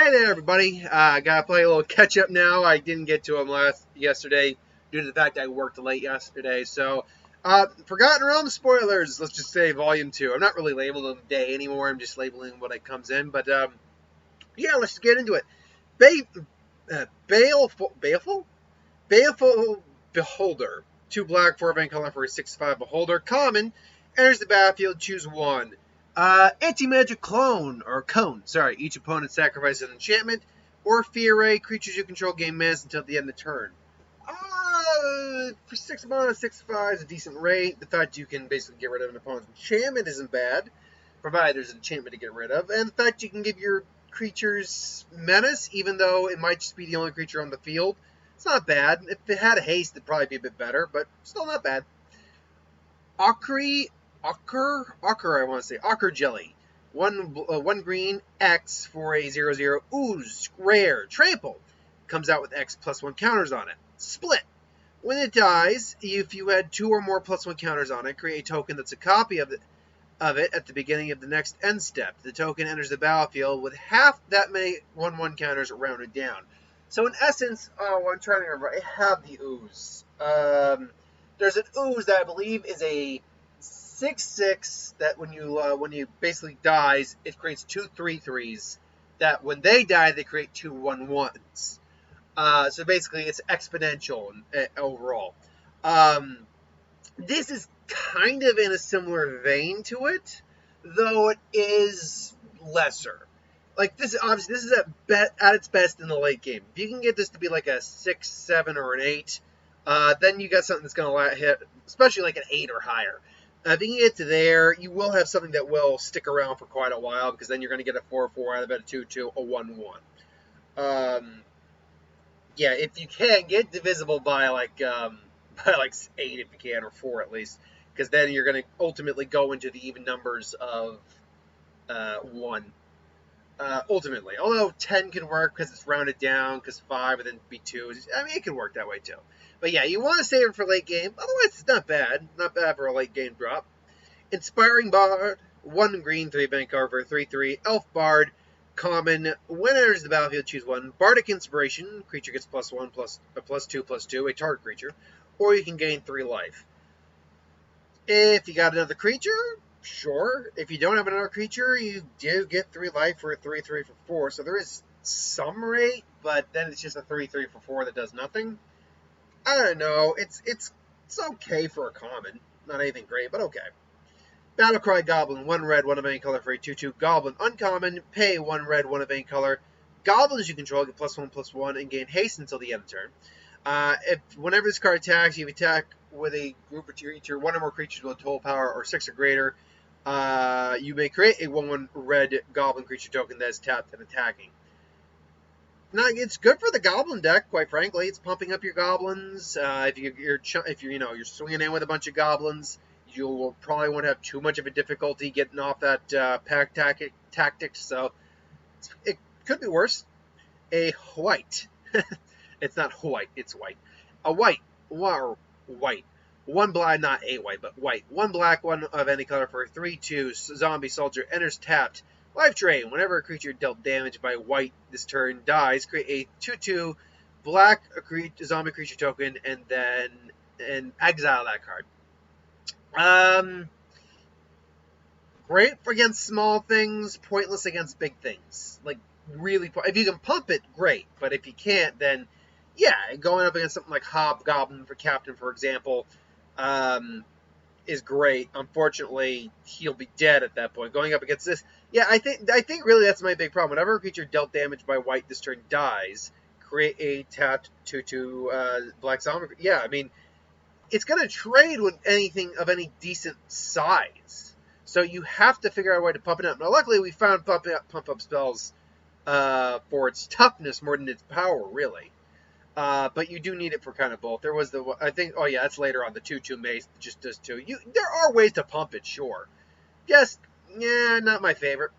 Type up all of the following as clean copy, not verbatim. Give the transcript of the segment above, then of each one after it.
Hey there, everybody. I gotta play a little catch up now. I didn't get to them yesterday due to the fact I worked late yesterday. So, Forgotten Realms spoilers. Let's just say Volume 2. I'm not really labeling them day anymore. I'm just labeling what it comes in. But yeah, let's just get into it. Baleful Beholder. 2 black, 4 van color for a 6/5 Beholder. Common. Enters the battlefield. Choose 1. Anti-magic clone, or cone, sorry. Each opponent sacrifices an enchantment or fear ray. Creatures you control gain mass until the end of the turn. For 6 mana, 6/5 is a decent rate. The fact you can basically get rid of an opponent's enchantment isn't bad, provided there's an enchantment to get rid of. And the fact you can give your creatures menace, even though it might just be the only creature on the field, it's not bad. If it had a haste, it'd probably be a bit better, but still not bad. Ochre, I want to say. Ochre Jelly. One green, X for a 0/0 ooze, rare, trample. Comes out with X +1 counters on it. Split. When it dies, if you had 2 or more +1 counters on it, create a token that's a copy of it at the beginning of the next end step. The token enters the battlefield with half that many 1/1 counters rounded down. So in essence, I'm trying to remember. I have the ooze. There's an ooze that I believe is a 6/6 that when you basically dies, it creates 2 3/3s. That when they die, they create 2 1/1s. So basically, it's exponential overall. This is kind of in a similar vein to it, though it is lesser. Like this is at its best in the late game. If you can get this to be like a 6, 7, or an 8, then you got something that's going to hit, especially like an 8 or higher. If you can get to there, you will have something that will stick around for quite a while, because then you're going to get a 4/4 out of it, a 2/2, a 1/1. Yeah, if you can, get divisible by like 8 if you can, or 4 at least, because then you're going to ultimately go into the even numbers of 1. Ultimately, although 10 can work because it's rounded down, because 5 and then be 2. I mean, it can work that way too. But yeah, you want to save it for late game. Otherwise, it's not bad. Not bad for a late game drop. Inspiring Bard. 1 green, 3 bank cover, 3/3. Elf Bard. Common. When it enters the battlefield, choose 1. Bardic Inspiration. Creature gets +1, +2/+2. A target creature. Or you can gain 3 life. If you got another creature, sure. If you don't have another creature, you do get 3 life for a 3/3 for 4. So there is some rate, but then it's just a 3/3 for 4 that does nothing. I don't know. It's okay for a common. Not anything great, but okay. Battlecry Goblin. 1 red, 1 of any color for a 2/2 Goblin. Uncommon. Pay 1 red, 1 of any color. Goblins you control get +1/+1 and gain haste until the end of the turn. Whenever this card attacks, you attack with a group of creature, 1 or more creatures with a total power or 6 or greater. You may create a 1/1 red Goblin creature token that is tapped and attacking. Now, it's good for the Goblin deck, quite frankly. It's pumping up your Goblins. If you're swinging in with a bunch of Goblins, you will probably won't have too much of a difficulty getting off that pack tactics. So it could be worse. A white. It's not white. It's white. A white. White. 1 black, not a white, but white. 1 black, 1 of any color for a 3/2 zombie soldier enters tapped. Life drain. Whenever a creature dealt damage by white this turn dies, create a 2/2 black zombie creature token and exile that card. Great against small things, pointless against big things. Like, really, if you can pump it, great. But if you can't, then yeah, going up against something like Hobgoblin for Captain, for example, is great. Unfortunately, he'll be dead at that point. Going up against this, yeah, I think really that's my big problem. Whenever a creature dealt damage by white this turn dies, create a tapped 2/2 black zombie. Yeah, I mean, it's going to trade with anything of any decent size. So you have to figure out a way to pump it up. Now, luckily, we found pump up spells for its toughness more than its power, really. But you do need it for kind of both. There was that's later on, the 2/2 mace that just does 2. There are ways to pump it, sure. Just, not my favorite.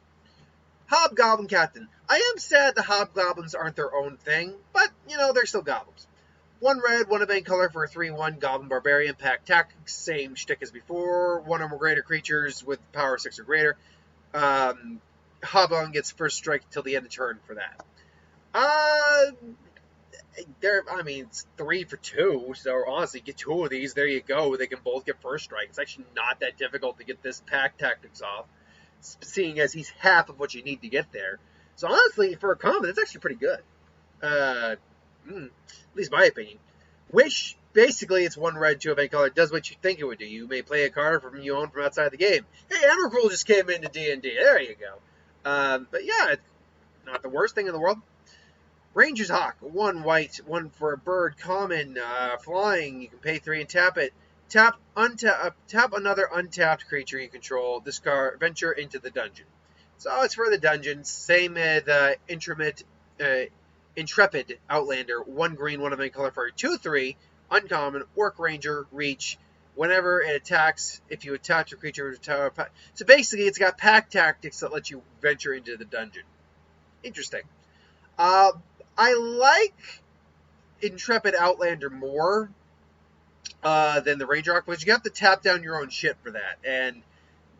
Hobgoblin Captain. I am sad the Hobgoblins aren't their own thing, but, they're still goblins. 1 red, 1 of any color for a 3/1 Goblin Barbarian. Pack tactics, same shtick as before. 1 or more greater creatures with power 6 or greater. Hobgoblin gets first strike till the end of turn for that. Uh, I mean, it's 3 for 2, so honestly, get 2 of these, there you go. They can both get first strike. It's actually not that difficult to get this pack tactics off, seeing as he's half of what you need to get there. So honestly, for a common, it's actually pretty good. At least my opinion. Wish, basically, it's 1 red, 2 of any color. It does what you think it would do. You may play a card from you own from outside the game. Hey, Emrakul just came into D&D. There you go. But yeah, it's not the worst thing in the world. Ranger's Hawk, 1 white, 1 for a bird, common, flying. You can pay 3 and tap it. Tap another untapped creature you control. Discard, venture into the dungeon. So it's for the dungeons. Same as Intrepid Outlander, 1 green, 1 of any color for a 2/3, uncommon, Orc Ranger, reach. Whenever it attacks, if you attach a creature to tower. So basically, it's got pack tactics that let you venture into the dungeon. Interesting. I like Intrepid Outlander more than the Ranger Hawk, but you have to tap down your own shit for that, and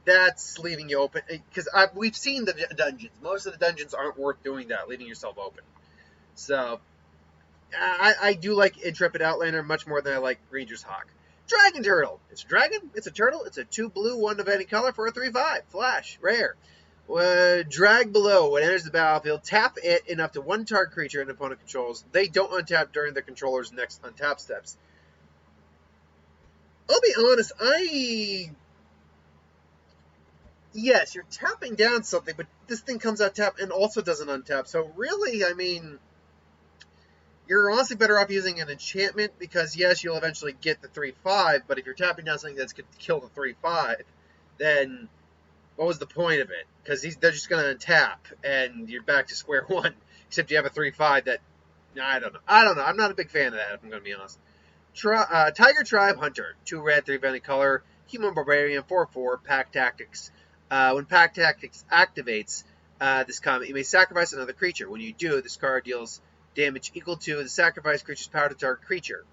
that's leaving you open. Because we've seen the dungeons. Most of the dungeons aren't worth doing that, leaving yourself open. So, I do like Intrepid Outlander much more than I like Ranger's Hawk. Dragon Turtle. It's a dragon. It's a turtle. It's a 2 blue, 1 of any color for a 3/5. Flash. Rare. Drag below. When it enters the battlefield, tap it and up to 1 target creature an opponent controls. They don't untap during the controller's next untap steps. I'll be honest, yes, you're tapping down something, but this thing comes out tap and also doesn't untap. So really, I mean, you're honestly better off using an enchantment because, yes, you'll eventually get the 3/5, but if you're tapping down something that's going to kill the 3/5, then what was the point of it? Because they're just going to tap, and you're back to square one. Except you have a 3/5 that, I don't know. I'm not a big fan of that, if I'm going to be honest. Tiger Tribe Hunter, 2 red, 3 of any color, Human Barbarian, 4/4, Pack Tactics. When Pack Tactics activates this comment, you may sacrifice another creature. When you do, this card deals damage equal to the sacrificed creature's power to target creature.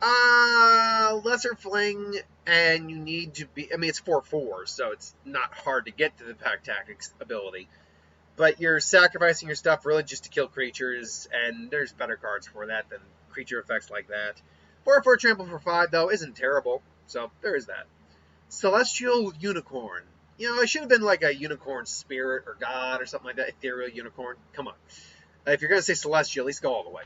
Lesser Fling, and you need to be... I mean, it's 4/4, so it's not hard to get to the Pack Tactics ability. But you're sacrificing your stuff really just to kill creatures, and there's better cards for that than creature effects like that. 4/4 Trample for 5, though, isn't terrible, so there is that. Celestial Unicorn. You know, it should have been like a unicorn spirit or god or something like that. Ethereal unicorn. Come on. If you're going to say celestial, at least go all the way.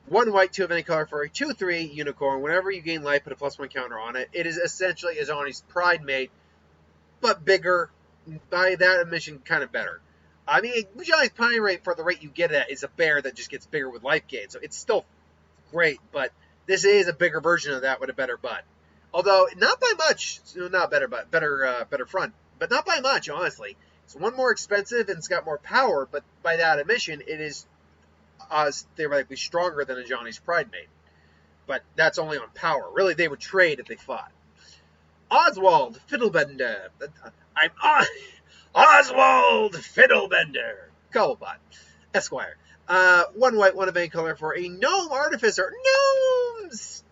1 white, 2 of any color for a 2/3 unicorn. Whenever you gain life, put a +1 counter on it. It is essentially Azani's Pride Mate, but bigger. By that admission, kind of better. I mean, Azani's Pride Mate, for the rate you get it at, is a bear that just gets bigger with life gain. So it's still great, but this is a bigger version of that with a better butt. Although, not by much. Not better butt. Better front. But not by much, honestly. It's 1 more expensive and it's got more power, but by that admission, it is theoretically stronger than a Johnny's Pride Mate. But that's only on power. Really, they would trade if they fought. Oswald Fiddlebender. I'm Oswald Fiddlebender. Cobblepot. Esquire. 1 white, 1 of any color for a Gnome Artificer. Gnomes!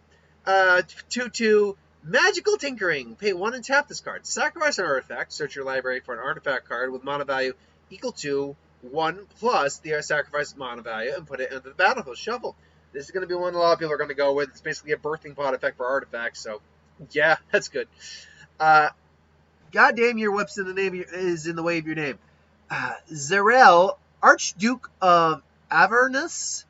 2/2. Magical Tinkering. Pay 1 and tap this card. Sacrifice an artifact. Search your library for an artifact card with mana value equal to 1 plus the sacrifice mana value and put it into the battlefield. Shuffle. This is going to be one a lot of people are going to go with. It's basically a birthing pot effect for artifacts, so yeah, that's good. Goddamn, your whip's in the name is in the way of your name. Zarel, Archduke of Avernus.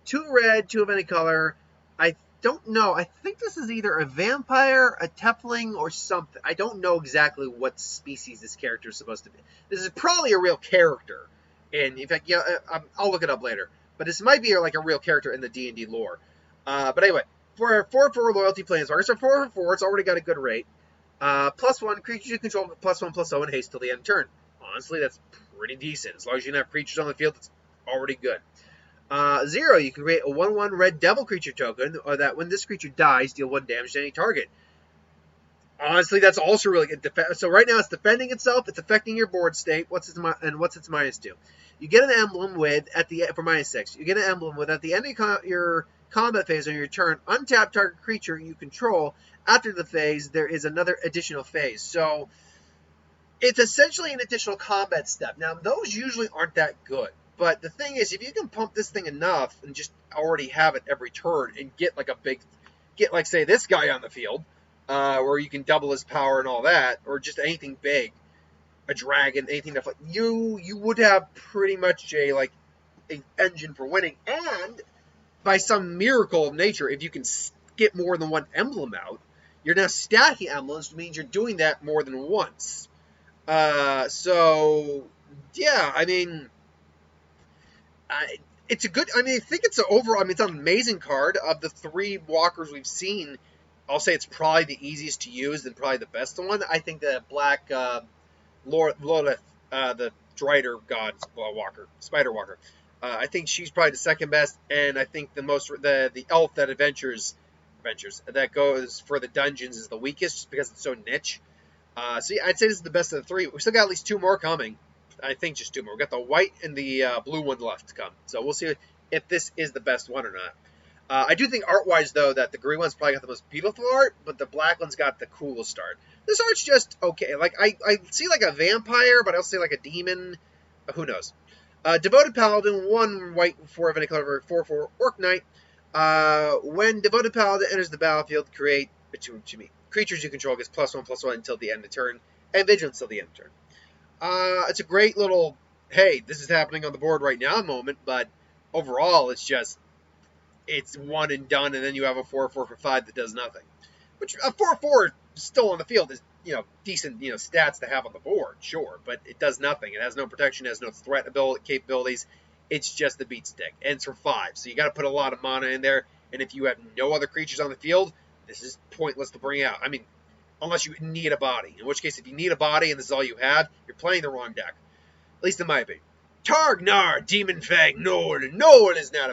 2 red, 2 of any color. I don't know. I think this is either a vampire, a Tefling, or something. I don't know exactly what species this character is supposed to be. This is probably a real character. And in fact, yeah, I'll look it up later. But this might be like a real character in the D&D lore. But anyway, for 4/4 loyalty planeswalker, so 4/4, it's already got a good rate. +1, creature you control, +1/+0 in haste till the end of turn. Honestly, that's pretty decent. As long as you don't have creatures on the field, it's already good. 0, you can create a 1/1 red devil creature token, or that when this creature dies, deal 1 damage to any target. Honestly, that's also really good. So right now it's defending itself, it's affecting your board state. What's its -2? You get an emblem with for -6. You get an emblem with at the end of your combat phase on your turn, untap target creature you control. After the phase, there is another additional phase. So it's essentially an additional combat step. Now those usually aren't that good, But the thing is, if you can pump this thing enough and just already have it every turn and get like say this guy on the field, where you can double his power and all that, or just anything big, a dragon, anything that you would have pretty much an engine for winning. And by some miracle of nature, if you can get more than one emblem out, you're now stacking emblems, which means you're doing that more than once. So yeah, I mean, it's a good. I mean, I think it's an overall. I mean, it's an amazing card. Of the 3 walkers we've seen, I'll say it's probably the easiest to use and probably the best one. I think the black Lilith, the Drider God walker, Spider Walker. I think she's probably the second best, and I think the elf that adventures that goes for the dungeons is the weakest, just because it's so niche. So yeah, I'd say this is the best of the 3. We still got at least 2 more coming. I think just 2 more. We got the white and the blue one left to come. So we'll see if this is the best one or not. I do think art-wise, though, that the green one's probably got the most beautiful art, but the black one's got the coolest art. This art's just okay. Like I see like a vampire, but I also see like a demon. Who knows? Devoted Paladin, 1 white, 4 of any color, 4/4 Orc Knight. When Devoted Paladin enters the battlefield, create creatures you control gets +1/+1 until the end of turn, and Vigilance till the end of turn. It's a great little, hey, this is happening on the board right now moment, but overall it's one and done, and then you have a 4/4 for 5 that does nothing. Which a 4/4 still on the field is, decent, stats to have on the board, sure, but it does nothing. It has no protection, it has no threat capabilities. It's just the beat stick, and it's for 5, so you got to put a lot of mana in there. And if you have no other creatures on the field, this is pointless to bring out. I mean, unless you need a body. In which case, if you need a body and this is all you have, you're playing the wrong deck. At least in my opinion. Targnar, Demon Fang, Nord. Nord is now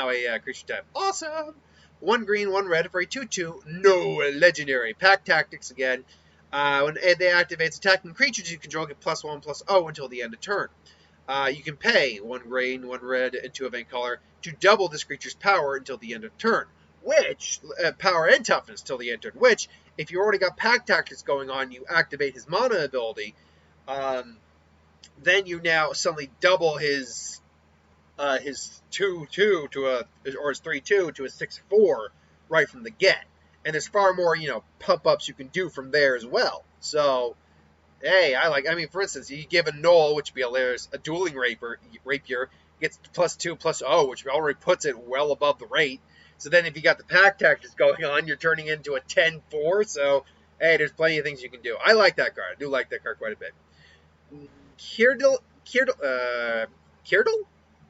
a creature type. Awesome! 1 green, 1 red for a 2/2. No legendary. Pack Tactics again. When they activates, attacking creatures you control get +1/+0 until the end of turn. You can pay 1 green, 1 red, and 2 of any color to double this creature's power until the end of turn. Which, power and toughness till the end of turn. Which, if you already got Pack Tactics going on, you activate his mana ability, then you now suddenly double his 2/2 or his 3/2 to a 6/4 right from the get. And there's far more, pump ups you can do from there as well. So, hey, for instance, you give a Knoll, which would be hilarious, a dueling rapier gets +2/+0, which already puts it well above the rate. So then if you got the Pack Tactics going on, you're turning into a 10/4. So, hey, there's plenty of things you can do. I like that card. I do like that card quite a bit. Kirdle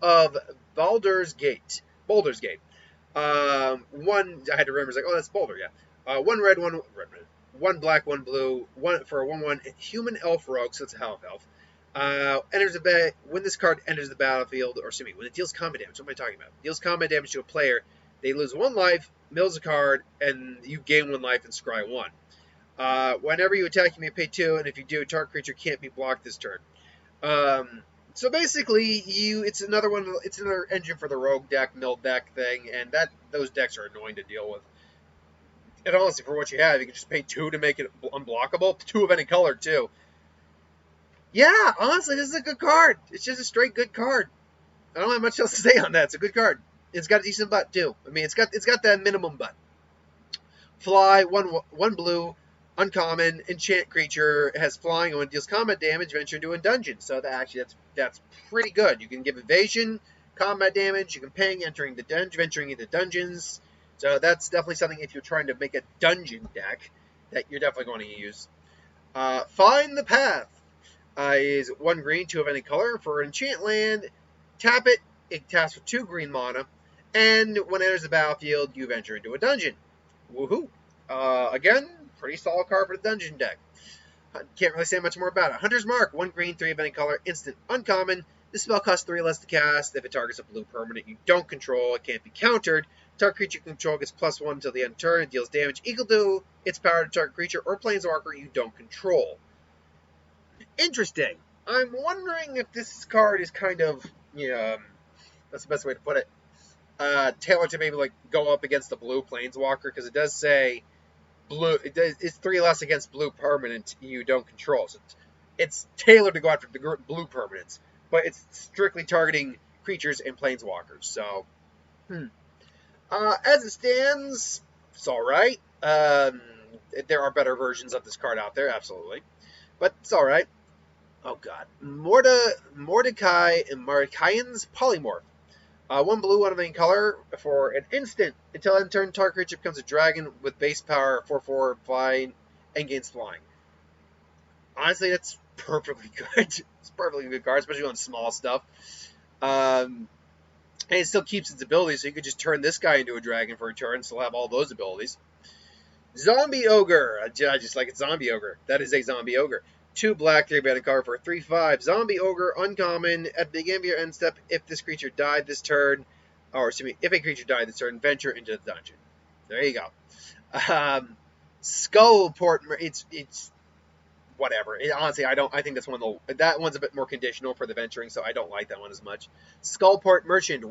of Baldur's Gate. One, I had to remember, that's Boulder, yeah. 1 red, 1 red, 1 black, 1 blue, 1 for a 1/1 human elf rogue, so it's a half elf. When this card enters the battlefield, when it deals combat damage, what am I talking about? Deals combat damage to a player, they lose 1 life, mills a card, and you gain 1 life and scry 1. Whenever you attack, you may pay 2, and if you do, target creature can't be blocked this turn. So basically, it's another engine for the rogue deck, mill deck thing, and those decks are annoying to deal with. And honestly, for what you have, you can just pay 2 to make it unblockable, 2 of any color too. Yeah, honestly, this is a good card. It's just a straight good card. I don't have much else to say on that. It's a good card. It's got a decent butt too. I mean, it's got that minimum butt. Fly, 1 blue. Uncommon, enchant creature, has flying, and when it deals combat damage, venture into a dungeon. So that's pretty good. You can give evasion, combat damage, you can ping, venturing into dungeons. So that's definitely something if you're trying to make a dungeon deck that you're definitely going to use. Find the Path is 1 green, 2 of any color for an enchant land. Tap it, it taps for 2 green mana, and when it enters the battlefield, you venture into a dungeon. Woohoo! Again, pretty solid card for the dungeon deck. Can't really say much more about it. Hunter's Mark, 1 green, 3 of any color, instant, uncommon. This spell costs 3 less to cast. If it targets a blue permanent you don't control, it can't be countered. Target creature you control gets +1 until the end of turn. It deals damage equal to its power to target creature or planeswalker you don't control. Interesting. I'm wondering if this card is kind of, that's the best way to put it, tailored to maybe go up against the blue planeswalker, because it does say blue. It's 3 less against blue permanent you don't control. So it's tailored to go after the blue permanents. but it's strictly targeting creatures and planeswalkers. So, as it stands, it's all right. There are better versions of this card out there, absolutely, but it's all right. Oh God, Mordecai and Mordecaian's Polymorph. One blue, one of any color for an instant. Until end turn, target creature becomes a dragon with base power 4/4 flying and gains flying. Honestly, that's perfectly good. It's perfectly good card, especially on small stuff. And it still keeps its abilities, so you could just turn this guy into a dragon for a turn, still have all those abilities. Zombie Ogre. I just like it, Zombie Ogre. That is a Zombie Ogre. 2 black, 3 red card for a 3/5. Zombie Ogre, uncommon. At the beginning of your end step, if this creature died this turn, or excuse me, if a creature died this turn, venture into the dungeon. There you go. Skullport. It's whatever. Honestly, I think that's that one's a bit more conditional for the venturing, so I don't like that one as much. Skullport Merchant.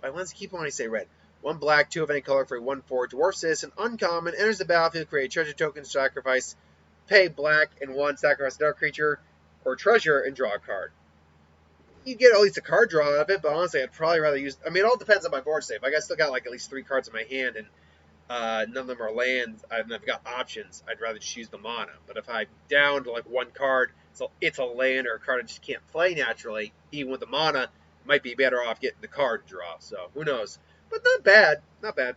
Let's keep on when I say red. 1 black, 2 of any color for a 1/4 dwarf citizen, uncommon, enters the battlefield, create a treasure token, sacrifice, pay black and 1, sacrifice another creature or treasure, and draw a card. You get at least a card draw out of it, but honestly, I'd probably rather use. I mean, it all depends on my board state. I still got like at least 3 cards in my hand, and none of them are lands, and I've got options. I'd rather just use the mana. But if I'm down to like 1 card, so it's a land or a card I just can't play naturally, even with the mana, might be better off getting the card draw. So who knows? But not bad, not bad.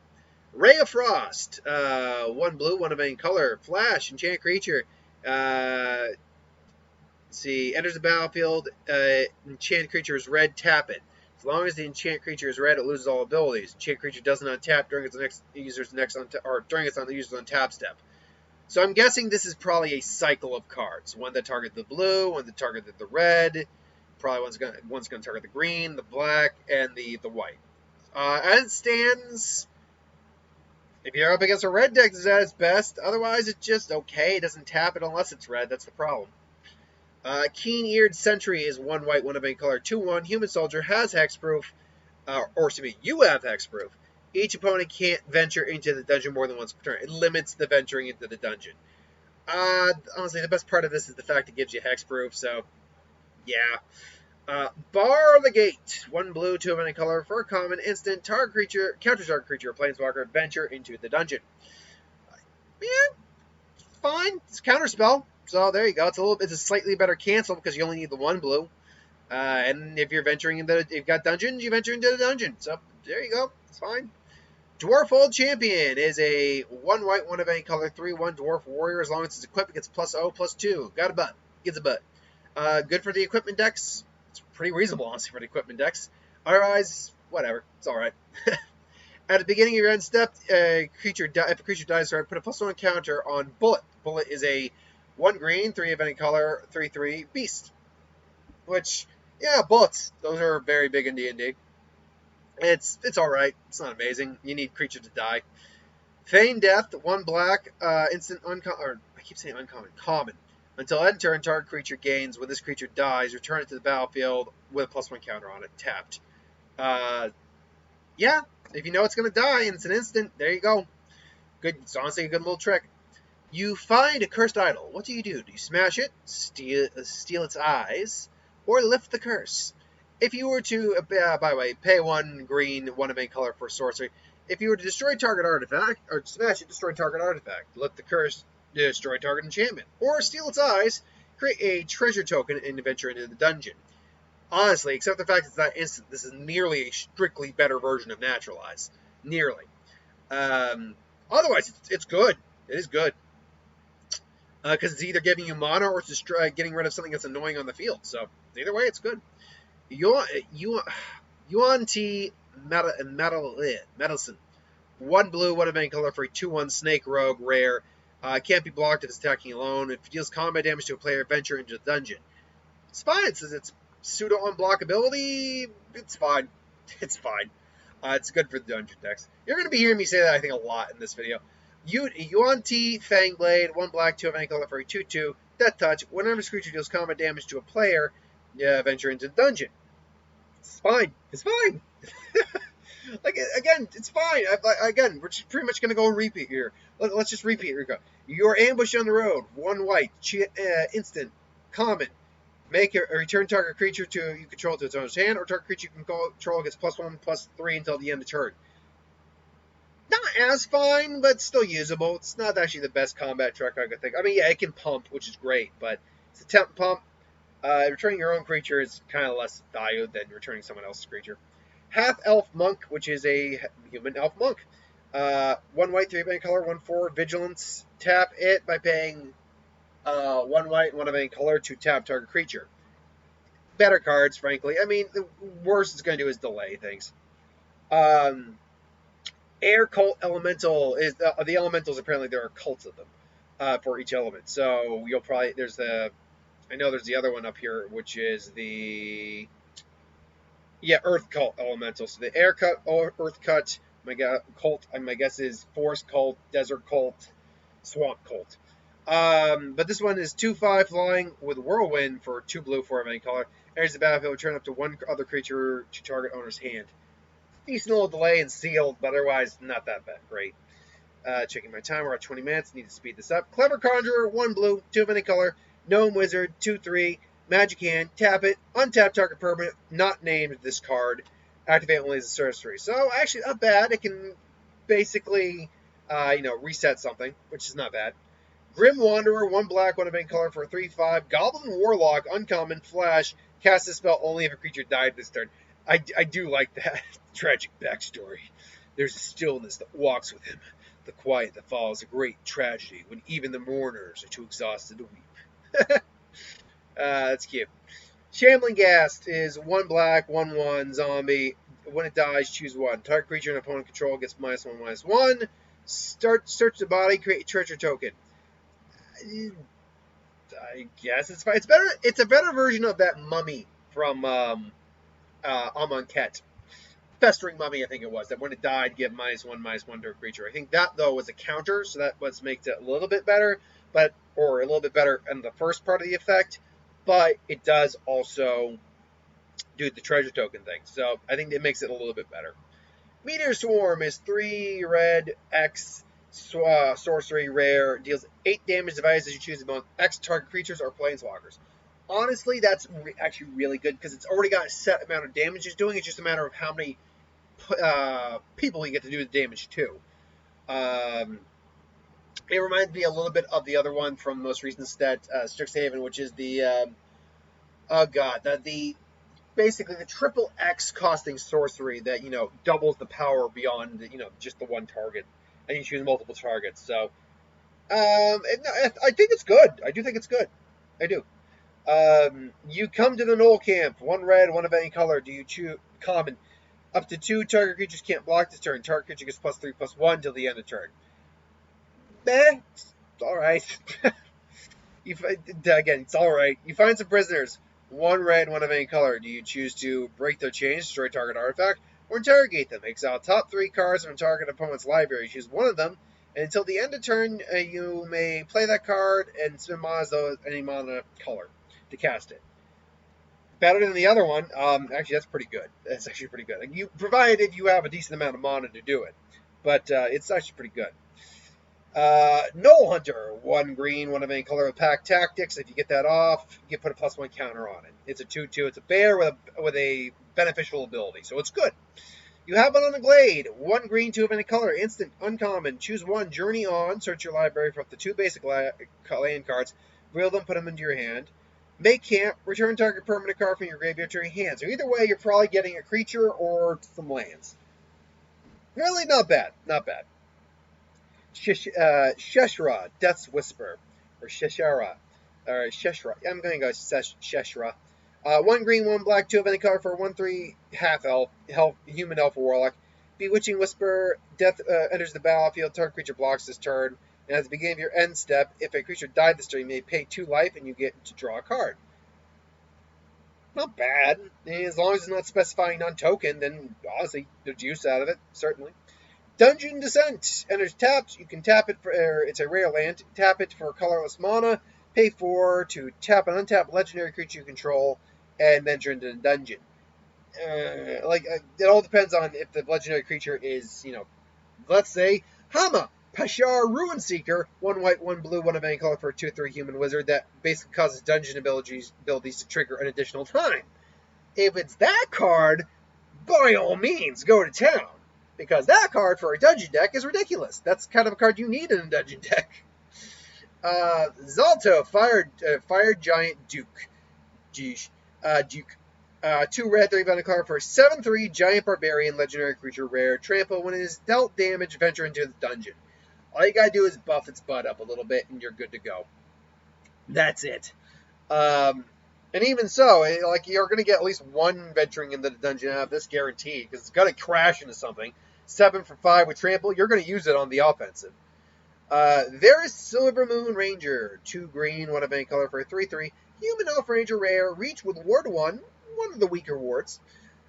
Ray of Frost, 1 blue, 1 of any color, flash, enchant creature. See, enters the battlefield. Enchant creature is red. Tap it. As long as the enchant creature is red, it loses all abilities. Enchant creature doesn't untap during its user's untap step. So I'm guessing this is probably a cycle of cards. One that target the blue, one that target the red. Probably one's going to target the green, the black, and the white. As it stands, if you're up against a red deck, it's at its best. Otherwise, it's just okay. It doesn't tap it unless it's red. That's the problem. Keen-Eared Sentry is 1 white, 1 of any color, 2/1. Human Soldier has hexproof, or excuse me, you have hexproof. Each opponent can't venture into the dungeon more than once per turn. It limits the venturing into the dungeon. Honestly, the best part of this is the fact it gives you hexproof, so yeah. Bar the Gate. 1 blue, 2 of any color for a common instant. Target creature, counter target creature, or planeswalker, venture into the dungeon. Yeah, fine. It's a counterspell. So there you go. It's a slightly better cancel because you only need the 1 blue. And if you're venturing if you've got dungeons, you venture into the dungeon. So there you go. It's fine. Dwarfold Champion is a 1 white, 1 of any color, 3/1 dwarf warrior. As long as it's equipped, it gets +0/+2. Got a butt. Gets a butt. Good for the equipment decks. It's pretty reasonable, honestly, for the equipment decks. Otherwise, whatever. It's all right. At the beginning of your end step, if a creature dies, put a +1 counter on Bullet. Bullet is a 1 green, 3 of any color, 3/3 beast. Which, yeah, bullets. Those are very big in D&D. It's all right. It's not amazing. You need creature to die. Feign Death, 1 black, instant uncommon. Or I keep saying uncommon. Common. Until end turn, target creature gains. When this creature dies, return it to the battlefield with a +1 counter on it, tapped. Yeah, if you know it's going to die and it's an instant, there you go. Good. It's honestly a good little trick. You find a cursed idol. What do? Do you smash it, steal its eyes, or lift the curse? If you were to, by the way, pay 1 green, 1 of any color for sorcery. If you were to destroy target artifact, or smash it, destroy target artifact, lift the curse, destroy target enchantment, or steal its eyes, create a treasure token and venture into the dungeon. Honestly, except the fact it's not instant, this is nearly a strictly better version of Naturalize. Nearly. Otherwise, it's good. It is good. Because it's either giving you mana or it's getting rid of something that's annoying on the field. So, either way, it's good. Yuan T. Medicine. 1 blue, 1 of any color for a 2/1 Snake Rogue rare. Can't be blocked if it's attacking alone. If it deals combat damage to a player, venture into the dungeon. It's fine. It's pseudo-unblockability. It's fine. It's fine. It's good for the dungeon decks. You're going to be hearing me say that, I think, a lot in this video. Yuan T. Fangblade, 1 black, 2 of any color for a 2/2. Death Touch. Whenever this creature deals combat damage to a player, venture into the dungeon. It's fine. It's fine. Again, it's fine. Again, we're just pretty much going to go repeat here. Let's just repeat. Here we go. You're ambushed on the road. 1 white. Instant. Common. Make a return target creature you control to its owner's hand, or target creature you can control gets +1/+3 until the end of turn. Not as fine, but still usable. It's not actually the best combat trick I could think. I mean, yeah, it can pump, which is great, but it's a temp pump. Returning your own creature is kind of less value than returning someone else's creature. Half-Elf Monk, which is a human elf monk. 1 white, 3 of any color, 1/4, Vigilance. Tap it by paying 1 white, 1 of any color to tap target creature. Better cards, frankly. I mean, the worst it's going to do is delay things. Air Cult Elemental is the elementals. Apparently, there are cults of them for each element. So you'll probably there's the other one up here, which is the Earth Cult Elemental. So the Air Cut, Earth Cut, Cult. My guess is Forest Cult, Desert Cult, Swamp Cult. But this one is 2/5 flying with Whirlwind for 2 blue, 4 of any color. Enters the battlefield, return up to 1 other creature to target owner's hand. Decent little delay and sealed, but otherwise not that bad. Great. Checking my time, we're at 20 minutes. Need to speed this up. Clever Conjurer, 1 blue, 2 of any color. Gnome Wizard, 2/3. Magic Hand, tap it. Untap target permanent, not named this card. Activate only as a sorcery. So actually not bad. It can basically, reset something, which is not bad. Grim Wanderer, 1 black, 1 of any color for a 3/5. Goblin Warlock, uncommon, flash. Cast this spell only if a creature died this turn. I do like that tragic backstory. There's a stillness that walks with him, the quiet that follows a great tragedy when even the mourners are too exhausted to weep. That's cute. Shambling Ghast is 1 black, 1/1 zombie. When it dies, choose 1. Target creature and opponent control gets -1/-1. Search the body, create a treasure token. I guess it's fine. It's better. It's a better version of that mummy from Amonkhet. Festering Mummy, I think it was. That when it died, give -1/-1 to a creature. I think that, though, was a counter, so that makes it a little bit better, or a little bit better in the first part of the effect, but it does also do the treasure token thing, so I think it makes it a little bit better. Meteor Swarm is 3 red, X, sorcery, rare, deals 8 damage devices as you choose among X target creatures or planeswalkers. Honestly, that's actually really good because it's already got a set amount of damage it's doing. It's just a matter of how many people you get to do the damage to. It reminds me a little bit of the other one from the most recent set, Strixhaven, which is the basically the triple X costing sorcery that doubles the power beyond just the one target, and you choose multiple targets. So I think it's good. I do think it's good. I do. You come to the Knoll Camp. 1 red, 1 of any color. Do you choose common? Up to 2 target creatures can't block this turn. Target creature gets +3/+1 till the end of turn. It's alright. Again, it's alright. You find some prisoners. 1 red, 1 of any color. Do you choose to break their chains, destroy target artifact, or interrogate them? Exile top 3 cards from target opponent's library. Choose 1 of them, and until the end of turn, you may play that card and spend mana as though any mana color to cast it. Better than the other one. Actually, that's pretty good. That's actually pretty good. Provided you have a decent amount of mana to do it, but it's actually pretty good. Knoll Hunter, 1 green, 1 of any color with pack tactics. If you get that off, you put a +1 counter on it. It's a 2/2. It's a bear with a beneficial ability, so it's good. You have it on the Glade. 1 green, 2 of any color, instant, uncommon. Choose 1, journey on. Search your library for up to 2 basic land cards. Reveal them, put them into your hand. Make camp. Return target permanent card from your graveyard to your hand. So either way, you're probably getting a creature or some lands. Really, not bad. Not bad. Sheshra, Death's Whisper, or Sheshara, or Sheshra. I'm going to go Sheshra. 1 green, 1 black, 2 of any color for 1/3 half-elf, human elf warlock. Bewitching Whisper, death enters the battlefield, target creature blocks this turn, and at the beginning of your end step, if a creature died this turn, you may pay 2 life and you get to draw a card. Not bad. As long as it's not specifying non-token, then honestly, there's use out of it, certainly. Dungeon Descent enters tapped. You can tap it for it's a rare land. Tap it for colorless mana. Pay 4 to tap an untapped legendary creature you control, and enter into the dungeon. It all depends on if the legendary creature is, let's say Hama. Pashar Ruinseeker, 1 white, 1 blue, 1 of any color for a 2/3 human wizard that basically causes dungeon abilities to trigger an additional time. If it's that card, by all means, go to town. Because that card for a dungeon deck is ridiculous. That's kind of a card you need in a dungeon deck. Zalto, Fire Giant Duke. Duke. 2 red, 3 value card for a 7/3 Giant Barbarian Legendary Creature Rare. Trample, when it is dealt damage, venture into the dungeon. All you gotta do is buff its butt up a little bit, and you're good to go. That's it. And even so, like, you're gonna get at least one venturing into the dungeon out of this guarantee, because it's gonna crash into something. 7 for 5 with Trample, you're gonna use it on the offensive. There is Silver Moon Ranger, 2 green, 1 of any color for a 3/3 Human Elf Ranger Rare. Reach with Ward 1, one of the weaker wards.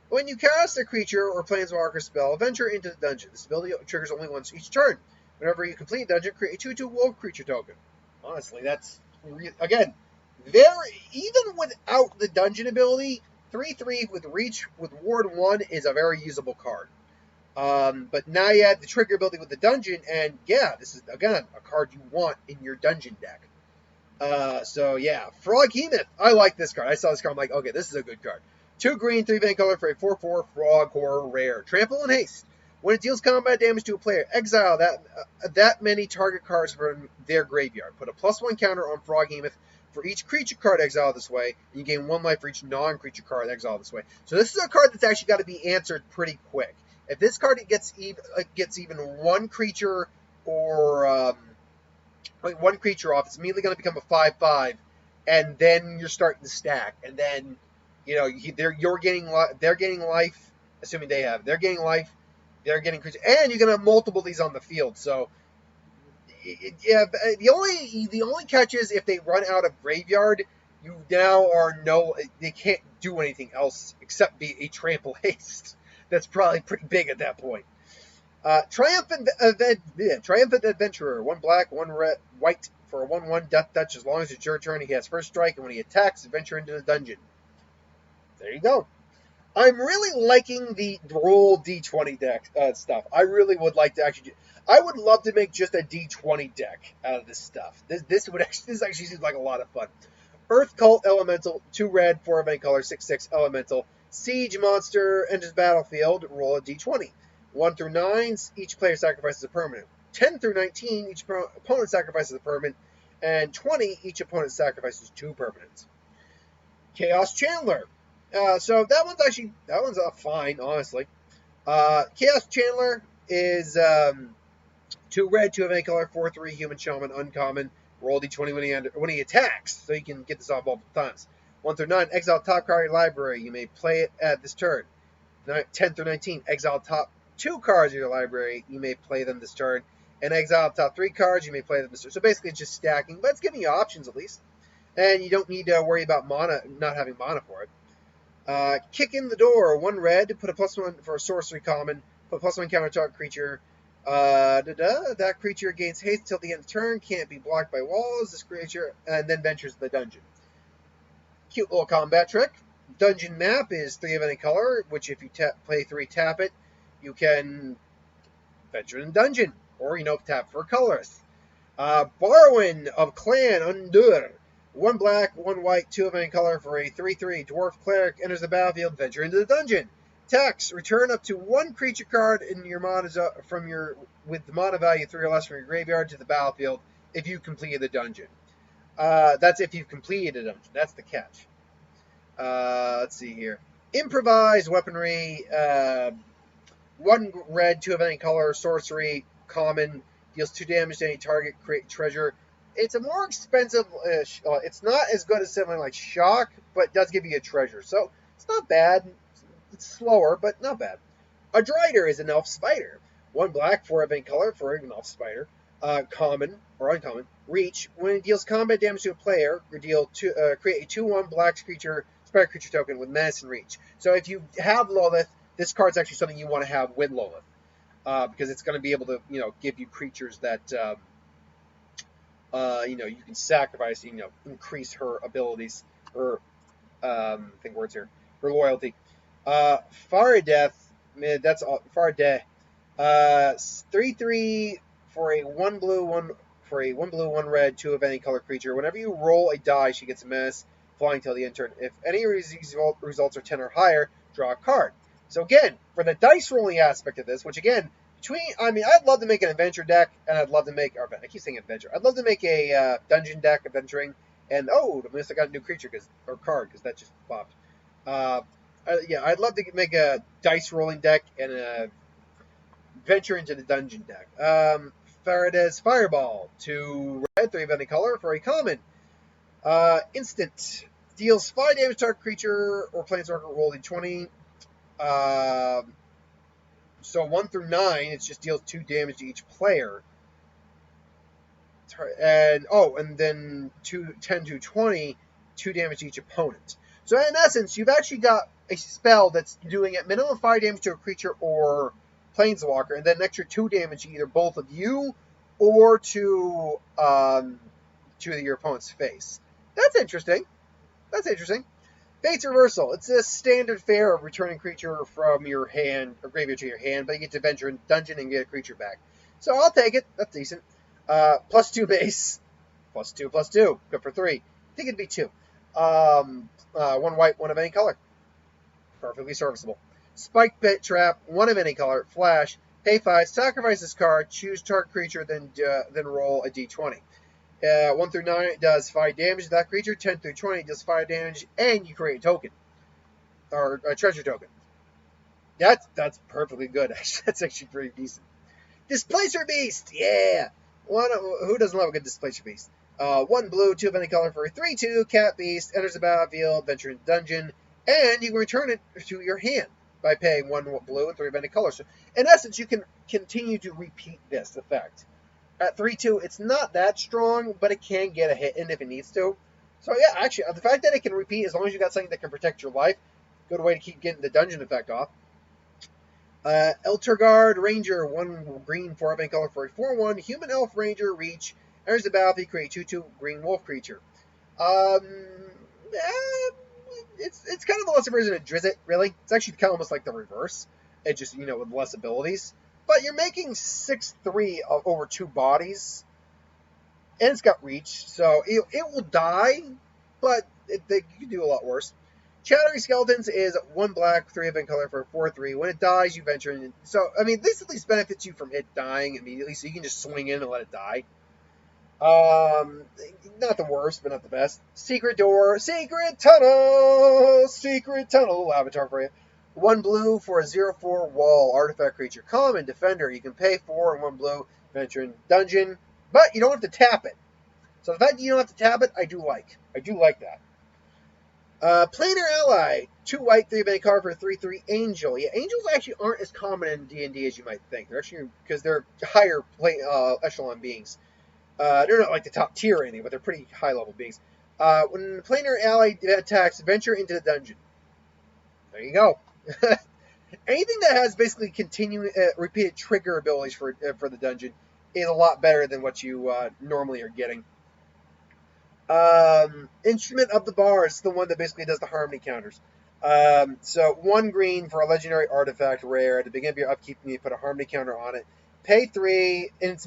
When you cast a creature or planeswalker spell, venture into the dungeon. This ability triggers only once each turn. Whenever you complete a dungeon, create a 2/2 wolf creature token. Honestly, that's, again, even without the dungeon ability, 3/3 with Reach with Ward 1 is a very usable card. But now you add the trigger ability with the dungeon, and yeah, this is, again, a card you want in your dungeon deck. So yeah, Froghemoth. I like this card. I saw this card, I'm like, okay, this is a good card. 2 green, 3 vein color for a 4/4 Frog Horror Rare. Trample and Haste. When it deals combat damage to a player, exile that many target cards from their graveyard. Put a +1 counter on Froghemoth for each creature card exiled this way, and you gain 1 life for each non-creature card exiled this way. So this is a card that's actually got to be answered pretty quick. If this card gets even one creature or one creature off, it's immediately going to become a 5/5, and then you're starting to stack, and then they're getting life, assuming they have. They're getting life. They're getting creatures, and you're going to have multiple of these on the field. So, yeah, the only catch is if they run out of graveyard, you now they can't do anything else except be a trample haste. That's probably pretty big at that point. Triumphant Adventurer, 1 black, 1 red, white for a 1/1 death touch. As long as it's your turn, he has first strike, and when he attacks, venture into the dungeon. There you go. I'm really liking the roll D20 deck stuff. I really would like to actually. I would love to make just a D20 deck out of this stuff. This actually seems like a lot of fun. Earth Cult Elemental, 2 red, 4 of any color, 6/6 Elemental. Siege monster enters battlefield. Roll a D20. 1 through 9, each player sacrifices a permanent. 10 through 19, each opponent sacrifices a permanent. And 20, each opponent sacrifices 2 permanents. Chaos Chandler. So that one's fine, honestly. Chaos Chandler is 2 red, 2 of any color, 4/3 human shaman, uncommon. Roll D20 when he attacks, so you can get this off multiple times. 1 through 9, exile top card of your library. You may play it at this turn. 10 through 19, exile top 2 cards of your library. You may play them this turn. And exile top 3 cards. You may play them this turn. So basically, it's just stacking, but it's giving you options at least. And you don't need to worry about not having mana for it. Kick in the door, 1 red, put a +1 for a sorcery common, put a +1 counter target creature. That creature gains haste till the end of the turn, can't be blocked by walls, this creature, and then ventures the dungeon. Cute little combat trick. Dungeon map is 3 of any color, which if you play 3, tap it, you can venture in the dungeon, or, tap for a colorist. Borrowing of Clan Undur. 1 black, 1 white, 2 of any color for a 3/3 dwarf cleric enters the battlefield, venture into the dungeon. Tax, return up to 1 creature card in your mana with the mana value 3 or less from your graveyard to the battlefield if you completed the dungeon. That's if you've completed a dungeon. That's the catch. Let's see here. Improvised weaponry. 1 red, 2 of any color, sorcery, common, deals 2 damage to any target, create treasure. It's a more expensive, it's not as good as something like Shock, but it does give you a treasure. So it's not bad. It's slower, but not bad. A Drider is an elf spider. 1 black, 4 of any color for an elf spider. Common or uncommon. Reach. When it deals combat damage to a player, create a 2/1 black spider creature token with menace and reach. So if you have Lolith, this card's actually something you want to have with Lolith. Because it's going to be able to, give you creatures that, you can sacrifice, increase her abilities, her loyalty. Faradeth, that's Faradeh. 3/3 for a one blue, one red, 2 of any color creature. Whenever you roll a die, she gets a menace flying till the end turn. If any of these results are 10 or higher, draw a card. So again, for the dice rolling aspect of this, which again, I'd love to make an adventure deck, and I'd love to make, I keep saying adventure. I'd love to make a dungeon deck, adventuring, and I must have got a new creature card because that just popped. Yeah, I'd love to make a dice rolling deck and a venture into the dungeon deck. Faraday's Fireball, 2 red, 3 of any color for a common. Instant. Deals 5 damage to target creature or planeswalker, roll d20. So 1 through 9, it just deals 2 damage to each player. And then 10 to 20, 2 damage to each opponent. So in essence, you've actually got a spell that's doing at minimum 5 damage to a creature or planeswalker, and then an extra 2 damage to either both of you or to your opponent's face. That's interesting. Fate's Reversal. It's a standard fare of returning creature from your hand or graveyard to your hand, but you get to venture in dungeon and get a creature back. So I'll take it. That's decent. +2 base. +2/+2. Good for 3. I think it'd be 2. 1 white, 1 of any color. Perfectly serviceable. Spike Pit Trap, 1 of any color. Flash. Pay 5. Sacrifice this card. Choose target creature. Then roll a d20. 1 through 9 does 5 damage to that creature. 10 through 20 does 5 damage, and you create a token or a treasure token. That's perfectly good. That's actually pretty decent. Displacer Beast, yeah. Who doesn't love a good Displacer Beast? 1 blue, 2 of any color for a 3/2 cat beast. Enters the battlefield, venture into dungeon, and you can return it to your hand by paying 1 blue and 3 of any color. So in essence, you can continue to repeat this effect. At 3/2, it's not that strong, but it can get a hit in if it needs to. So yeah, actually, the fact that it can repeat, as long as you got something that can protect your life, good way to keep getting the dungeon effect off. Eltergard Ranger, 1 green, 4 of any color for a 4/1 human elf ranger. Reach, enters the battlefield, create 2/2 green wolf creature. It's kind of a lesser version of Drizzt, really. It's actually kind of almost like the reverse. It just, with less abilities. But you're making 6/3 over 2 bodies, and it's got reach, so it will die, but you can do a lot worse. Chattering Skeletons is 1 black, 3 of any color for a 4/3. When it dies, you venture in. So, this at least benefits you from it dying immediately, so you can just swing in and let it die. Not the worst, but not the best. Secret Door, Secret Tunnel, avatar for you. 1 blue for a 0/4 wall artifact creature. Common defender. You can pay 4 and 1 blue, venture in dungeon, but you don't have to tap it. So the fact that you don't have to tap it, I do like. I do like that. Planar Ally, 2 white, 3 of any color for a 3/3 angel. Yeah, angels actually aren't as common in D&D as you might think. They're actually, because they're higher echelon beings. They're not like the top tier or anything, but they're pretty high level beings. When the Planar Ally attacks, venture into the dungeon. There you go. Anything that has basically continuing repeated trigger abilities for the dungeon is a lot better than what you normally are getting. Instrument of the Bar is the one that basically does the harmony counters. So 1 green for a legendary artifact rare. At the beginning of your upkeep, you put a harmony counter on it. Pay 3, and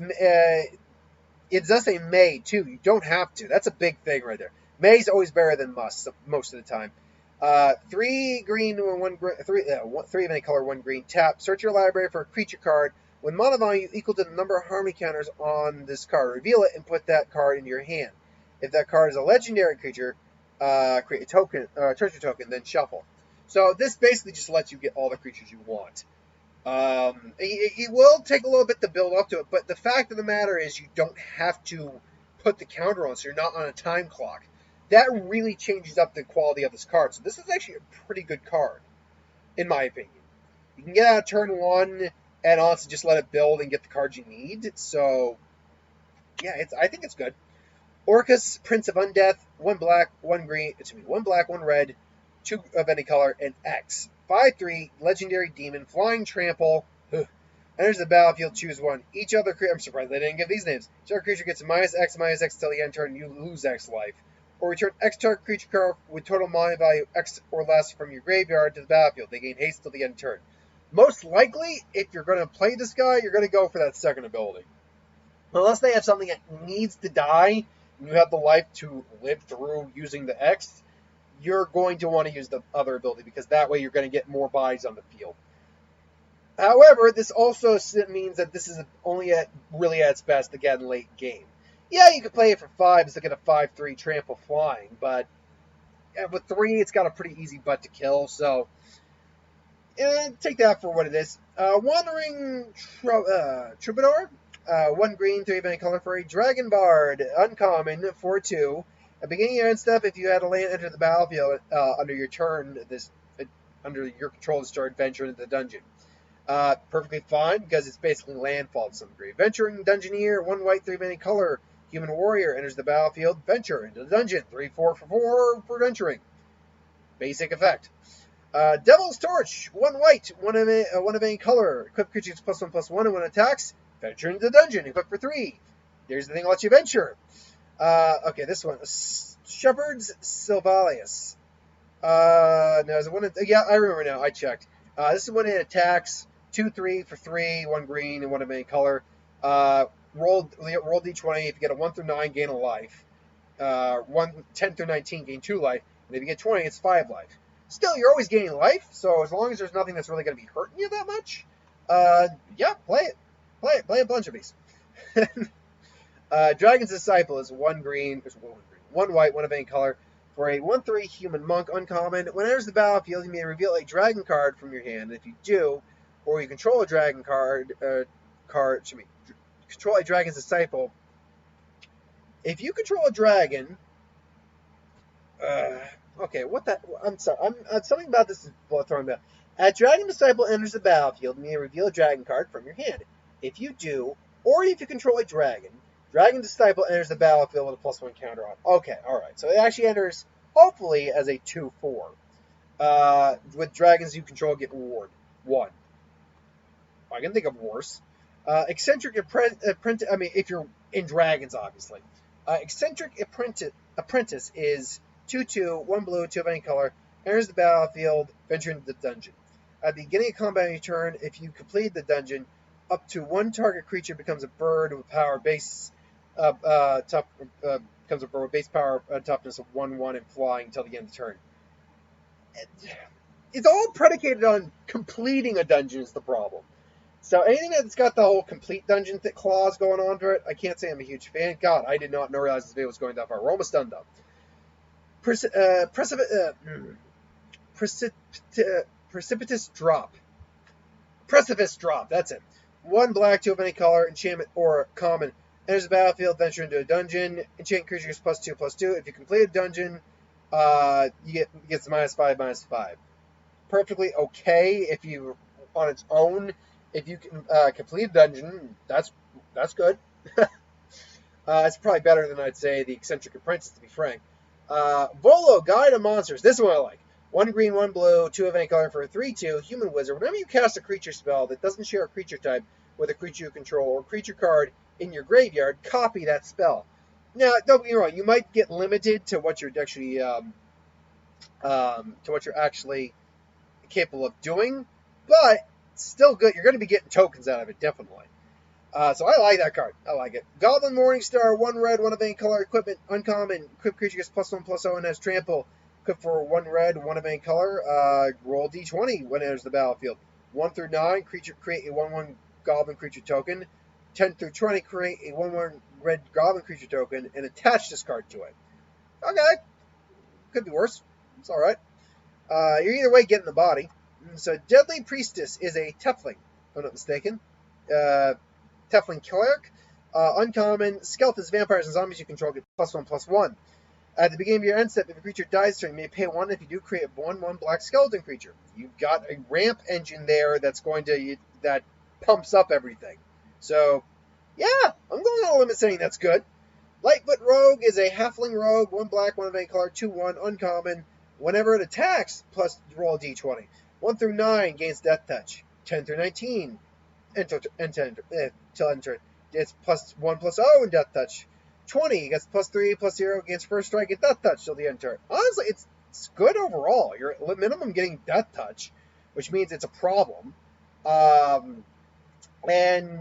it does say may too. You don't have to. That's a big thing right there. May is always better than must most of the time. 3 green, 3 of any color, 1 green. Tap. Search your library for a creature card. When mana value equal to the number of harmony counters on this card, reveal it and put that card in your hand. If that card is a legendary creature, create a token, treasure token, then shuffle. So this basically just lets you get all the creatures you want. It will take a little bit to build up to it, but the fact of the matter is you don't have to put the counter on, so you're not on a time clock. That really changes up the quality of this card. So this is actually a pretty good card, in my opinion. You can get out of turn 1 and honestly just let it build and get the cards you need. So, yeah, I think it's good. Orcus, Prince of Undeath, 1 black, 1 green, 1 black, 1 red, 2 of any color, and X. 5/3, legendary demon, flying trample. Enters the battlefield, choose 1. Each other creature, I'm surprised they didn't give these names. Each other creature gets a -X till the end turn, you lose X life. Or return X target creature card with total mana value X or less from your graveyard to the battlefield. They gain haste till the end turn. Most likely, if you're going to play this guy, you're going to go for that second ability. Unless they have something that needs to die, and you have the life to live through using the X, you're going to want to use the other ability, because that way you're going to get more bodies on the field. However, this also means that this is only really at its best again late game. Yeah, you could play it for 5 to get a 5/3 trample flying, but with 3, it's got a pretty easy butt to kill, so take that for what it is. Wandering Troubadour, 1 green, 3 of any color for a Dragon Bard, uncommon, 4/2. At the beginning of your end step, if you had a land enter the battlefield under your turn, under your control to start venturing into the dungeon. Perfectly fine, because it's basically landfall to some degree. Venturing Dungeoneer, 1 white, 3 of any color. Human Warrior enters the battlefield, venture into the dungeon. 3/4 for venturing. Basic effect. Devil's Torch, 1 white, 1 of any color. Equip creatures +1/+1, and when attacks, venture into the dungeon. Equip for 3. There's the thing that lets you venture. Okay, this one. Shepherd's Sylvalius. No, is it one? Yeah, I remember now. I checked. This is when it attacks. 2/3 for 3, 1 green, and 1 of any color. Roll D20. If you get a 1 through 9, gain a life. 10 through 19, gain 2 life. And if you get 20, it's 5 life. Still, you're always gaining life, so as long as there's nothing that's really going to be hurting you that much, yeah, play it. Play a bunch of these. Dragon's Disciple is 1 green, 1 white, 1 of any color. For a 1/3 human monk, uncommon, when it enters the battlefield, you may reveal a dragon card from your hand. If you do, or you control a dragon control a dragon's disciple. If you control a dragon, okay, I'm sorry, something about this is throwing me out. A dragon disciple enters the battlefield, you may reveal a dragon card from your hand. If you do, or if you control a dragon disciple enters the battlefield with a +1 counter on. Okay, alright. So it actually enters, hopefully, as a 2/4. With dragons you control, get reward 1. I can think of worse. Eccentric Apprentice, if you're in dragons, obviously. Eccentric Apprentice is 2/2, 1 blue, 2 of any color, enters the battlefield, venture into the dungeon. At the beginning of combat on your turn, if you complete the dungeon, up to 1 target creature becomes a bird with power base becomes a bird with base power toughness of 1/1 and flying until the end of the turn. It's all predicated on completing a dungeon is the problem. So anything that's got the whole complete dungeon clause going on to it, I can't say I'm a huge fan. God, I did not realize this video was going that far. We're almost done though. Precipitous Drop. Precipice Drop, that's it. 1 black, 2 of any color, enchantment or common. Enters the battlefield, venture into a dungeon. Enchant creatures +2/+2. If you complete a dungeon, you get -5/-5. Perfectly okay if you on its own. If you can complete a dungeon, that's good. It's probably better than I'd say the Eccentric Apprentice, to be frank. Volo, Guide of Monsters. This one I like. 1 green, 1 blue, 2 of any color for a 3/2 human wizard. Whenever you cast a creature spell that doesn't share a creature type with a creature you control or creature card in your graveyard, copy that spell. Now, don't get me wrong, you might get limited to what you're actually capable of doing, but still good. You're going to be getting tokens out of it, definitely. So I like that card. I like it. Goblin Morningstar, 1 red, 1 of any color, equipment, uncommon. Equipped creature gets +1/+0 and has trample. Equipped for 1 red, 1 of any color. Roll D20 when it enters the battlefield. 1 through 9, creature create a 1/1 goblin creature token. 10 through 20, create a 1/1 red goblin creature token and attach this card to it. Okay. Could be worse. It's alright. You're either way getting the body. So Deadly Priestess is a Tiefling, if I'm not mistaken. Tiefling Cleric. Uncommon. Skeletons, vampires, and zombies you control get +1/+1. At the beginning of your end step, if a creature dies during, you may pay 1. If you do, create a 1/1 black skeleton creature. You've got a ramp engine there that pumps up everything. So, yeah, I'm going on a limit saying that's good. Lightfoot Rogue is a halfling rogue, 1 black, 1 of any color, 2/1, uncommon. Whenever it attacks, plus roll D20. 1 through 9 gains Death Touch. 10 through 19 until enter. It's +1/+0 in Death Touch. 20 gets +3/+0 against first strike and Death Touch till the end turn. Honestly, it's good overall. You're at minimum getting Death Touch, which means it's a problem. And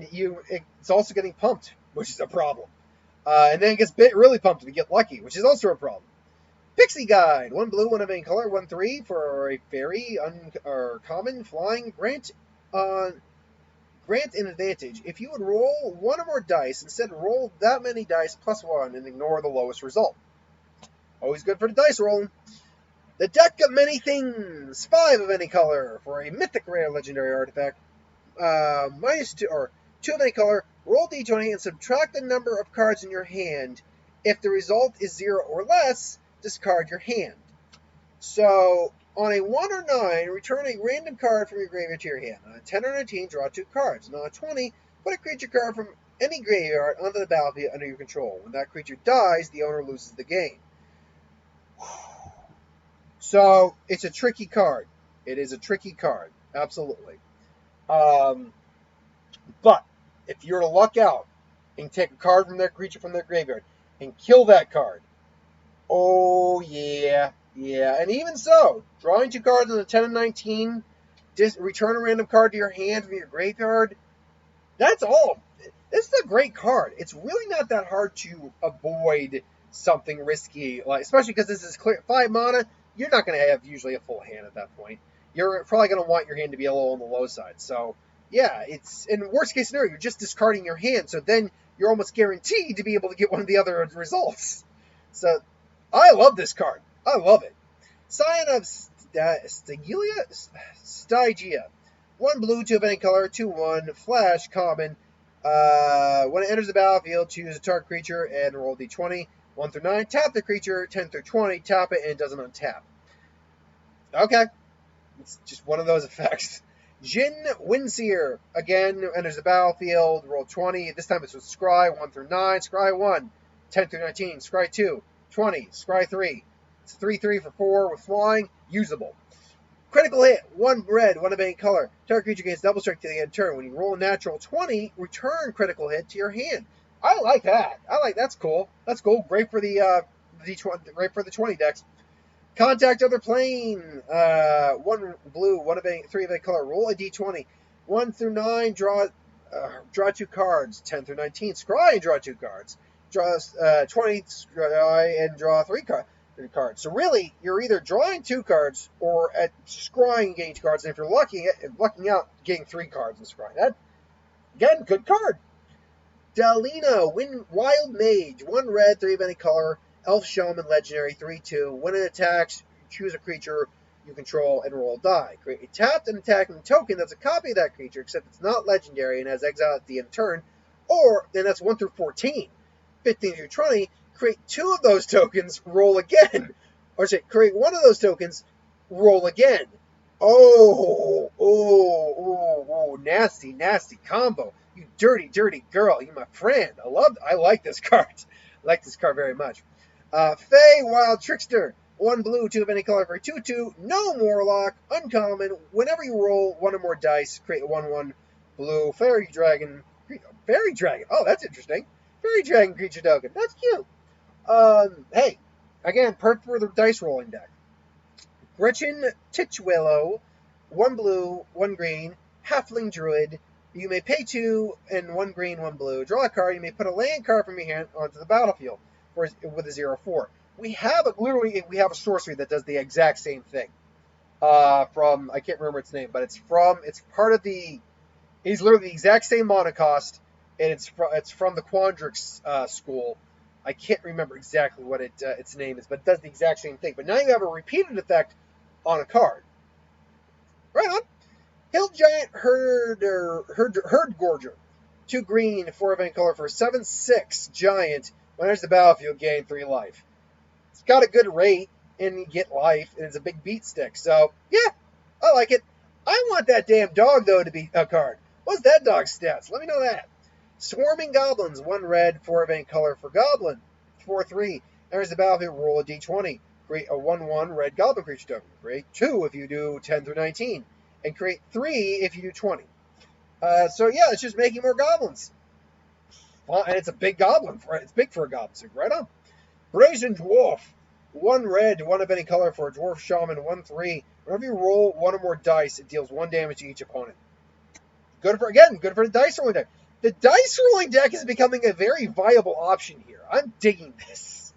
it's also getting pumped which is a problem. And then it gets really pumped if you get lucky, which is also a problem. Pixie Guide. 1 blue, 1 of any color, 1/3 for a fairy or common flying. Grant an advantage. If you would roll 1 or more dice, instead roll that many dice plus 1 and ignore the lowest result. Always good for the dice rolling. The Deck of Many Things. 5 of any color for a mythic rare legendary artifact. -2 or 2 of any color. Roll D20 and subtract the number of cards in your hand. If the result is 0 or less, discard your hand. So, on a 1 or 9, return a random card from your graveyard to your hand. On a 10 or 19, draw 2 cards. And on a 20, put a creature card from any graveyard onto the battlefield under your control. When that creature dies, the owner loses the game. So, it's a tricky card. It is a tricky card. Absolutely. But, if you're to luck out and take a card from their creature from their graveyard and kill that card, oh, yeah. And even so, drawing 2 cards on the 10 and 19, just return a random card to your hand from your graveyard, that's all. This is a great card. It's really not that hard to avoid something risky, especially because this is clear 5 mana. You're not going to have usually a full hand at that point. You're probably going to want your hand to be a little on the low side. So, yeah, it's in worst case scenario, you're just discarding your hand. So then you're almost guaranteed to be able to get one of the other results. So, I love this card. I love it. Scion of Stygia. 1 blue, 2 of any color, 2/1, flash, common. When it enters the battlefield, choose a target creature and roll d20. 1 through 9, tap the creature, 10 through 20, tap it, and it doesn't untap. Okay. It's just one of those effects. Jin Windseer. Again, enters the battlefield, roll 20. This time it's with Scry, 1 through 9. Scry 1, 10 through 19. Scry 2, 20. Scry 3. It's 3/3 for 4 with flying. Usable. Critical hit. 1 red, 1 of any color. Target creature gains double strike to the end of turn. When you roll a natural 20, return critical hit to your hand. I like that. That's cool. That's cool. Great for the D20. Great for the 20 decks. Contact other plane. 1 blue, 1 of any 3 of any color. Roll a D20. 1 through 9. Draw 2 cards. 10 through 19. Scry and draw 2 cards. Draw 20. Scry and draw 3 cards. So really, you're either drawing 2 cards or at scrying and getting 2 cards. And if you're lucking out, getting 3 cards and scrying. That, again, good card. Dalina, Wild Mage. 1 red, 3 of any color. Elf Shaman, legendary, 3/2. When it attacks, choose a creature you control and roll a die. Create a tapped and attacking token that's a copy of that creature, except it's not legendary and has exile at the end of turn. Or, then that's 1 through 14. 15 through 20. Create 2 of those tokens, roll again. Or say, create 1 of those tokens, roll again. Oh, nasty combo. You dirty girl. You my friend. I like this card. I like this card very much. Fey Wild Trickster. 1 blue, 2 of any color for 2/2. No Warlock. Uncommon. Whenever you roll 1 or more dice, create a 1/1 blue Fairy Dragon. Oh, that's interesting. Fairy Dragon creature token. That's cute. Hey, again, perfect for the dice rolling deck. Gretchen Titchwillow, 1 blue, 1 green, Halfling Druid. You may pay 2 and 1 green, 1 blue. Draw a card. You may put a land card from your hand onto the battlefield with a 0/4. We have a sorcery that does the exact same thing. From I can't remember its name, but it's part of the. It's literally the exact same mana cost, and it's from the Quandrix school. I can't remember exactly what its name is, but it does the exact same thing. But now you have a repeated effect on a card. Right on. Hill Giant Herd Gorger. 2 green, 4 of any color for 7/6 giant. When there's the battlefield, gain 3 life. It's got a good rate, and you get life, and it's a big beat stick. So, yeah, I like it. I want that damn dog, though, to be a card. What's that dog's stats? Let me know that. Swarming Goblins, 1 red, 4 of any color for Goblin. 4/3. There's the battlefield, roll a d20. Create a 1/1 red Goblin creature token. Create 2 if you do 10 through 19. And create 3 if you do 20. So yeah, it's just making more goblins. Well, and it's a big goblin. It's big for a goblin, so right on. Brazen Dwarf. 1 red, 1 of any color for a Dwarf Shaman. 1/3. Whenever you roll 1 or more dice, it deals 1 damage to each opponent. Good for the dice rolling deck. The dice rolling deck is becoming a very viable option here. I'm digging this.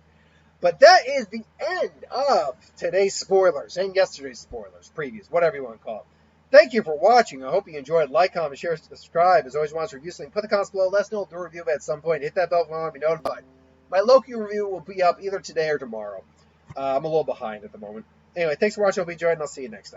But that is the end of today's spoilers and yesterday's spoilers, previews, whatever you want to call them. Thank you for watching. I hope you enjoyed. Like, comment, share, subscribe. As always, want to review something, put the comments below. Let us know. Do a review of it at some point. Hit that bell if you want to be notified. My Loki review will be up either today or tomorrow. I'm a little behind at the moment. Anyway, thanks for watching. I hope you enjoyed, and I'll see you next time.